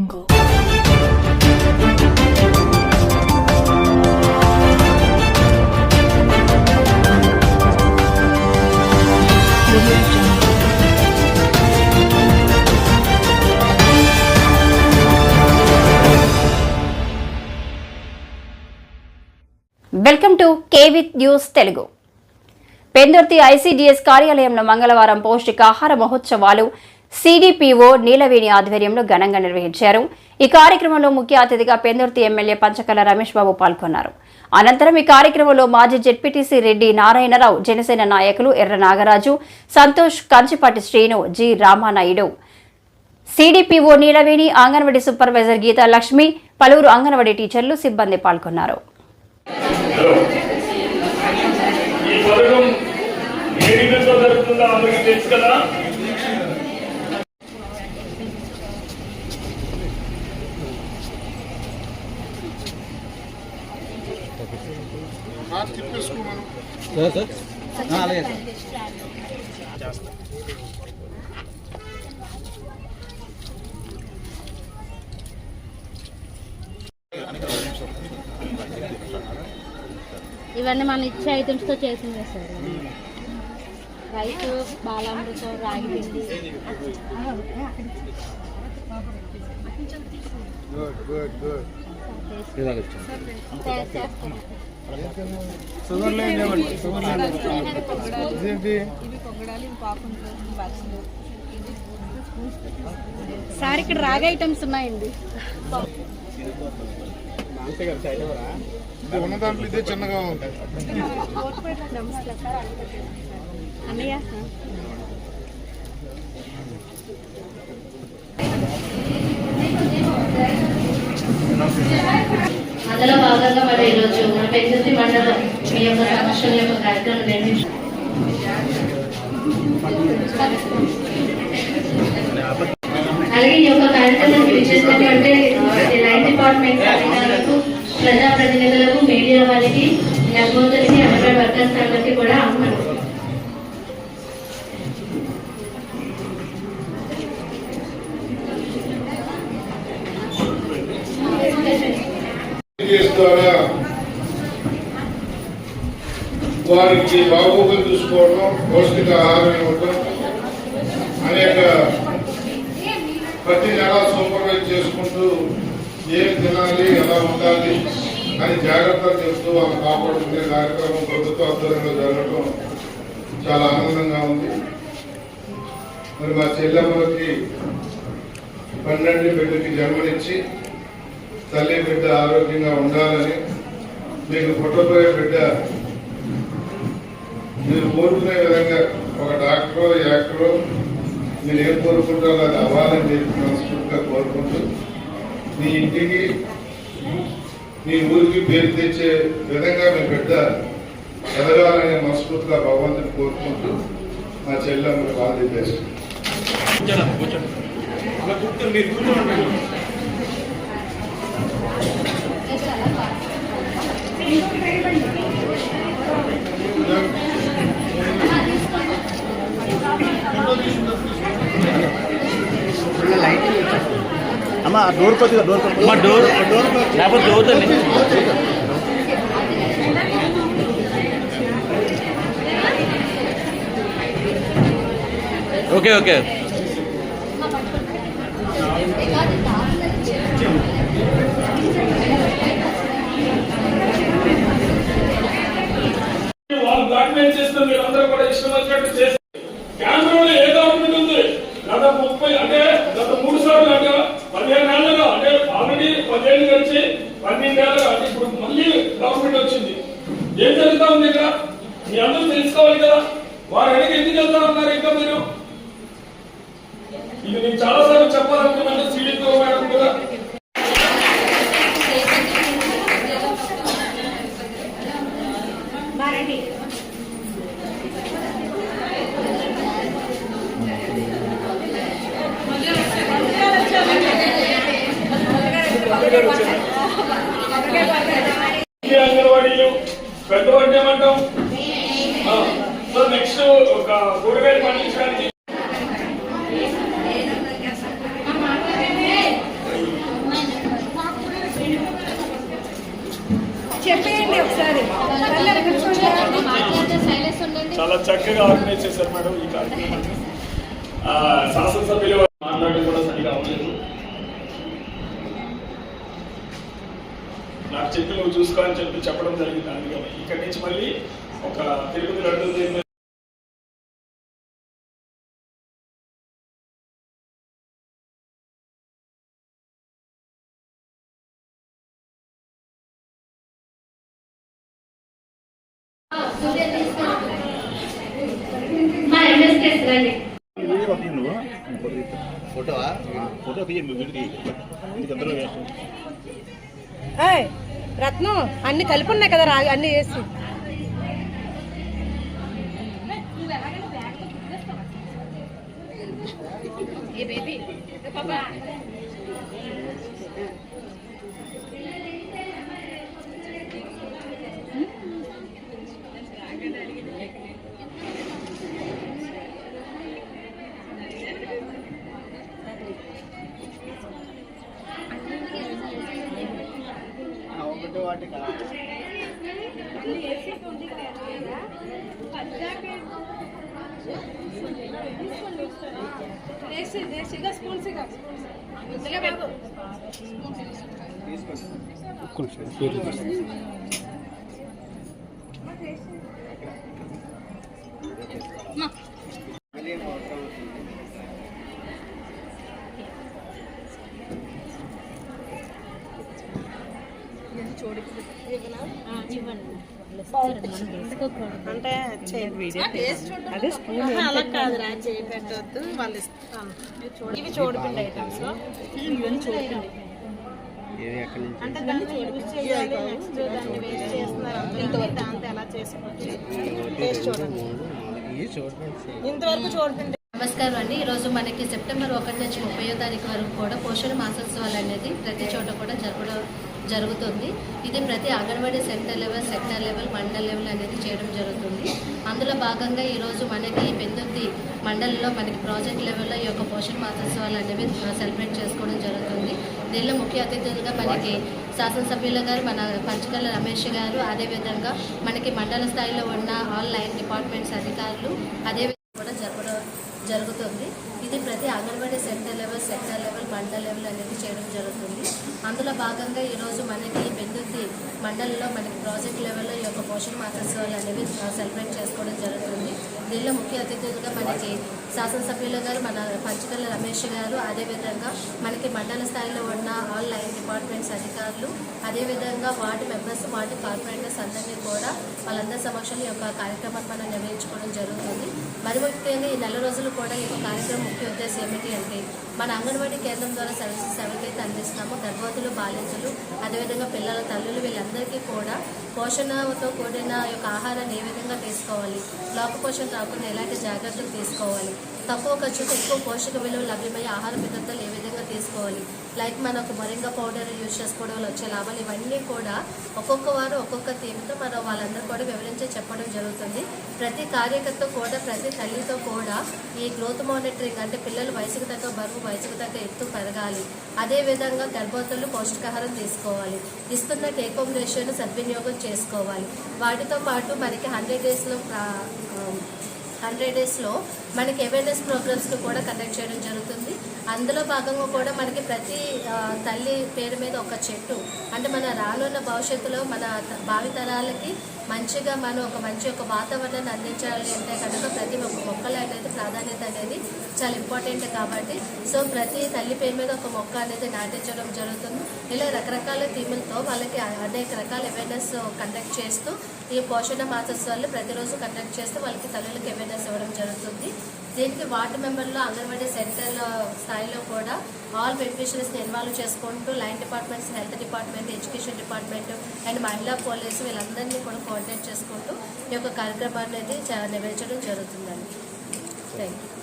Welcome to కేవిత్ news Telugu. Pendurthi ICDS కార్యాలయంలో మంగళవారం పౌష్టికాహార మహోత్సవాలు సిడిపిఓ నీలవేణి ఆధ్వర్యంలో ఘనంగా నిర్వహించారు. ఈ కార్యక్రమంలో ముఖ్య అతిథిగా పెందుర్తి ఎమ్మెల్యే పంచకల రమేష్ బాబు పాల్గొన్నారు. అనంతరం ఈ కార్యక్రమంలో మాజీ జెడ్పీటీసీ రెడ్డి నారాయణరావు, జనసేన నాయకులు ఎర్ర నాగరాజు, సంతోష్, కంచిపాటి శ్రీను, జి రామానాయుడు, సిడిపిఓ నీలవేణి, అంగన్వాడీ సూపర్వైజర్ గీతా లక్ష్మి, పలువురు అంగన్వాడీ టీచర్లు, సిబ్బంది పాల్గొన్నారు. ఈ పథకం ఏ విధంగా జరుగుతుందో అందరికీ తెలుసు కదా. ఇవన్నీ మన ఇచ్చే ఐటమ్స్తో చేసిందే సార్. రైస్, బాలామృతం, రాగి పిండి. సార్ ఇక్కడ రాగి ఐటమ్స్ ఉన్నాయండి. ఉన్న దాంట్లో ఇదే చిన్నగా ఉంటాయి అన్నయ్య. అందులో భాగంగా మరి ఈరోజు మన పెందుర్తి మండలం మీ యొక్క సమస్యల యొక్క కార్యక్రమం నిర్మించారు. అలాగే ఈ యొక్క కార్యక్రమానికి విచ్చేసినటువంటి లైన్ డిపార్ట్మెంట్ అధికారులకు, ప్రజాప్రతినిధులకు, మీడియా వారికి, నిర్మోదరికి, అంగన్వాడీ వర్కర్స్ అందరికీ కూడా ఆహ్వానం. వారికి బాగోగులు చూసుకోవడం, పౌష్టికాహారం ఇవ్వడం, అనేక ప్రతి నెల సూపర్వైజ్ చేసుకుంటూ ఏం తినాలి, ఎలా ఉండాలి అని జాగ్రత్తలు చెప్తూ వాళ్ళు కాపాడుకునే కార్యక్రమం ప్రభుత్వ ఆధ్వర్యంలో జరగడం చాలా ఆనందంగా ఉంది. మరి మా చెల్లెమ్మలకి 12 బిడ్డకి జన్మనిచ్చి తల్లి బిడ్డ ఆరోగ్యంగా ఉండాలని, మీకు పుట్టబోయే బిడ్డ మీరు కోరుకునే విధంగా ఒక డాక్టరో, యాక్టరో, మీరు ఏం కోరుకుంటారో అది అవ్వాలని చెప్పి మనస్ఫూర్తిగా కోరుకుంటూ మీ ఇంటికి, మీ ఊరికి పేరు తెచ్చే విధంగా మీ బిడ్డ ఎదగాలని మనస్ఫూర్తిగా భగవంతుని కోరుకుంటూ మా చెల్లెమ్మకి బాధ చేస్తాం. అమ్మా డోర్ కొద్దిగా డోర్ డోర్ లేకపోతే చదువుతుంది. ఓకే ఓకే వాళ్ళు బ్లాక్మెయిల్ చేస్తే మీరు అందరూ కూడా ఇష్టం వచ్చినట్టు చేసి కేంద్రంలో ఏ గవర్నమెంట్ ఉంది? గత 30 అంటే గత 3 సార్లు అంటే 15 ఏళ్ళుగా, అంటే ఆల్రెడీ 10 ఏళ్ళు కలిసి 12 ఏళ్ళుగా, అంటే ఇప్పుడు మళ్ళీ గవర్నమెంట్ వచ్చింది. ఏం జరుగుతా ఉంది ఇక్కడ? మీ అందరూ తెలుసుకోవాలి కదా. వారు వెనక ఎందుకు వెళ్తా ఉన్నారు? ఇంకా మీరు ఇది నేను చాలా సార్లు చెప్పాలనుకున్నాను. సిడిపో మేడం కూడా అంగన్వాడీలు పెద్దవాడిని ఏమంటాం? సో నెక్స్ట్ ఒక కూరగాయలు పండించడానికి మాట్లాడితే సైలెన్స్ ఉండండి. చాలా చక్కగా ఆర్గనైజ్ చేశారు మేడం ఈ కార్యక్రమాన్ని. శాసనసభ్యులు మాట్లాడడం కూడా సరిగా అవ్వలేదు. నాకు చెప్పి నువ్వు చూసుకో అని చెప్పడం జరిగింది. అందుకని ఇక్కడి నుంచి మళ్ళీ ఒక తిరుపతి లడ్డు మా ఎంఎస్కేస్ రండి. ఫోటో ఫోటో తీయండి. రత్నం అన్ని కలిపి ఉన్నాయి కదా రాగి అన్ని వేసి అంటే అదే స్పూన్ అలా కాదురా చేయి పెట్టవద్దు వాళ్ళు ఇస్తాను. ఇవి చూడపిండి ఐటమ్స్ ఇవన్నీ చూడపిండి అంటే దాన్ని చూడిపించేయాలి. నెక్స్ట్ దాన్ని వేస్ట్ చేస్తున్నారు ఇంతవరకు దాంతో ఎలా చేసుకోవచ్చు టేస్ట్ చూడండి. ఇంతవరకు చూడపిండి. నమస్కారం అండి. ఈరోజు మనకి సెప్టెంబర్ 1 నుంచి 30వ తారీఖు వరకు కూడా పోషణ మాసోత్సవాలు అనేది ప్రతి చోట కూడా జరుగుతుంది. ఇది ప్రతి anganwadi centre level, sector level, mandal level అనేది చేయడం జరుగుతుంది. అందులో భాగంగా ఈరోజు మనకి పెందుర్తి మండలంలో మనకి ప్రాజెక్ట్ లెవెల్లో ఈ యొక్క పోషణ మాసోత్సవాలు అనేవి సెలబ్రేట్ చేసుకోవడం జరుగుతుంది. దీనిలో ముఖ్య అతిథులుగా మనకి శాసనసభ్యుల గారు, మన పంచకర్ల రమేష్ గారు, అదేవిధంగా మనకి మండల స్థాయిలో ఉన్న ఆల్ 9 డిపార్ట్మెంట్స్ అధికారులు అదేవిధంగా కూడా జరుగుతుంది. ఇది ప్రతి anganwadi centre level, sector level, mandal level అనేది చేయడం జరుగుతుంది. అందులో భాగంగా ఈరోజు మనకి పెందుర్తి మండలంలో మనకి ప్రాజెక్ట్ లెవెల్లో ఈ యొక్క పోషణ మాసోత్సవాలు అనేవి సెలబ్రేట్ చేసుకోవడం జరుగుతుంది. దీనిలో ముఖ్య అతిథులుగా మనకి శాసనసభ్యుల గారు, మన పంచకర్ల రమేష్ గారు, అదేవిధంగా మనకి మండల స్థాయిలో ఉన్న ఆల్ 9 డిపార్ట్మెంట్స్ అధికారులు, అదేవిధంగా వార్డు మెంబర్స్, వార్డు కార్పొరేటర్స్ అందరినీ కూడా వాళ్ళందరి సమక్షంలో ఈ యొక్క కార్యక్రమాన్ని మనం నిర్వహించుకోవడం జరుగుతుంది. మరి ముఖ్యంగా ఈ నెల రోజులు కూడా ఈ యొక్క కార్యక్రమం ముఖ్య ఉద్దేశం ఏమిటి అంటే మన అంగన్వాడీ కేంద్రం ద్వారా సర్వీసెస్ ఎవరికైతే అందిస్తామో గర్భవతులు, బాలింతలు, అదేవిధంగా పిల్లల తల్లులు వీళ్ళందరికీ కూడా పోషణతో కూడిన యొక్క ఆహారాన్ని ఏ విధంగా తీసుకోవాలి, లోపపోషణ రాకుండా ఎలాంటి జాగ్రత్తలు తీసుకోవాలి, తక్కువ ఖర్చుతో ఎక్కువ పోషక విలువలు లభ్యమయ్యే ఆహార పద్ధతులు ఏ విధంగా తీసుకోవాలి, లైక్ మనకు మొరింగా పౌడర్ యూజ్ చేసుకోవడం వల్ల వచ్చే లాభాలు ఇవన్నీ కూడా ఒక్కొక్క వారు ఒక్కొక్క థీమ్తో మనం వాళ్ళందరూ కూడా వివరించి చెప్పడం జరుగుతుంది. ప్రతి కార్యకర్త కూడా, ప్రతి తల్లితో కూడా ఈ గ్రోత్ మానిటరింగ్ అంటే పిల్లలు వయసుకు తగ్గ బరువు, వయసుకు తగ్గ ఎత్తు పెరగాలి, అదేవిధంగా గర్భవతులు పౌష్టికాహారం తీసుకోవాలి, ఇస్తున్న టేక్ హోమ్ రేషియోను సద్వినియోగం చేసుకోవాలి. వాటితో పాటు మనకి 100 డేస్లో మనకి అవేర్నెస్ ప్రోగ్రామ్స్ని కూడా కండక్ట్ చేయడం జరుగుతుంది. అందులో భాగంగా కూడా మనకి ప్రతి తల్లి పేరు మీద ఒక చెట్టు, అంటే మన రానున్న భవిష్యత్తులో మన భావితరాలకి మంచిగా మనం ఒక మంచి ఒక వాతావరణాన్ని అందించాలి అంటే కనుక ప్రతి ఒక్క మొక్కలు అనేది ప్రాధాన్యత అనేది చాలా ఇంపార్టెంట్ కాబట్టి సో ప్రతి తల్లి పేరు మీద ఒక మొక్క అనేది నాటించడం జరుగుతుంది. ఇలా రకరకాల థీములతో వాళ్ళకి అనేక రకాల అవేర్నెస్ కండక్ట్ చేస్తూ ఈ పోషణ మాసోత్సవాలు ప్రతిరోజు కండక్ట్ చేస్తూ వాళ్ళకి తల్లులకు అవేర్నెస్ ఇవ్వడం జరుగుతుంది. దీనికి వార్డు మెంబర్లు, అంగన్వాడీ సెంటర్ స్థాయిలో కూడా ఆల్ బెనిఫిషరీస్ని ఇన్వాల్వ్ చేసుకుంటూ line departments, health department, education department and మహిళా పోలీసు వీళ్ళందరినీ కూడా కోఆర్డినేట్ చేసుకుంటూ ఈ యొక్క కార్యక్రమాన్ని అనేది నిర్వహించడం జరుగుతుందండి. Thank you.